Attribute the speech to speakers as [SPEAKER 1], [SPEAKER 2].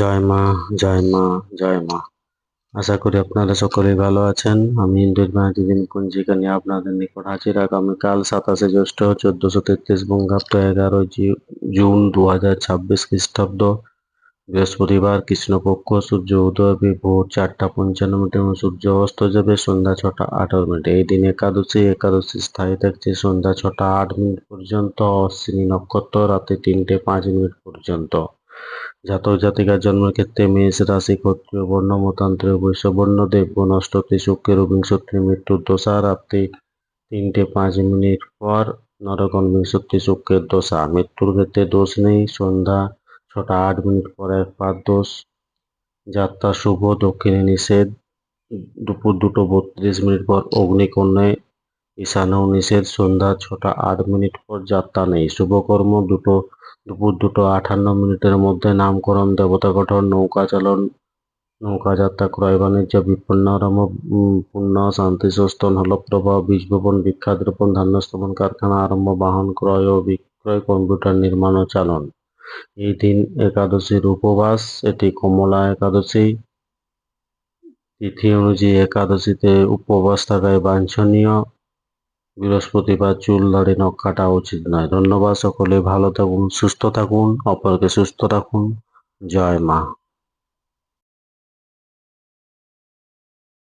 [SPEAKER 1] জয় মা, জয় মা, জয় মা। আশা করি আপনারা সকলেই ভালো আছেন। আমি ইন্দ্রিত দিন পঞ্জিকা নিয়ে আপনাদের নিকট হাজির। আগামীকাল 27শে জ্যৈষ্ঠ 1433 বঙ্গাব্দ 11 জুন 2026 খ্রিস্টাব্দ বৃহস্পতিবার কৃষ্ণপক্ষ সূর্য উদয় হবে ভোর 4:55 এবং সূর্য অস্ত যাবে সন্ধ্যা 6:18। এই দিন একাদশী স্থায়ী থাকছে সন্ধ্যা 6:08 পর্যন্ত। অশ্বিনী নক্ষত্র রাতে 3:05 পর্যন্ত। জাতক জাতিকার জন্মের ক্ষেত্রে মেষ রাশি, ক্ষত্রিয় বর্ণ, মতান্তরে বৈশ্য বর্ণ, দেবগণ অষ্টত্রী শুক্রের বিংশত্রী মৃত্যুর দশা রাত্রি 3:05 পর, নরগণ বিংশত্রী শুক্রের দশা। মৃত্যুর ক্ষেত্রে দোষ নেই। সন্ধ্যা 6:08 পর একপাদ দোষ। যাত্রা শুভ, দক্ষিণে নিষেধ। দুপুর 2:32 পর অগ্নিকন্যায় ঈশানেও নিষেধ। সন্ধ্যা 6:08 পর যাত্রা নেই। শুভকর্ম দুপুর 2:58 মধ্যে নামকরণ, দেবতা গঠন, নৌকা চালন, নৌকা যাত্রা, ক্রয় বাণিজ্য, বিপন্নারম্ভ, পুণ্য, শান্তি সস্তন, হলপ্রবাহ, বীজ বপন, বৃক্ষাদ রোপণ, ধান্য স্থাপন, কারখানা আরম্ভ, বাহন ক্রয় ও বিক্রয়, কম্পিউটার নির্মাণ ও চালন। এই দিন একাদশীর উপবাস। এটি কমলা একাদশী। তিথি অনুযায়ী একাদশীতে উপবাস থাকাই বাঞ্ছনীয়। বৃহস্পতিবার চুল দাড়ি নখ কাটা উচিত নয়। ধন্যবাদ। সকলে ভালো থাকুন, সুস্থ থাকুন, অপরকে সুস্থ রাখুন। জয় মা।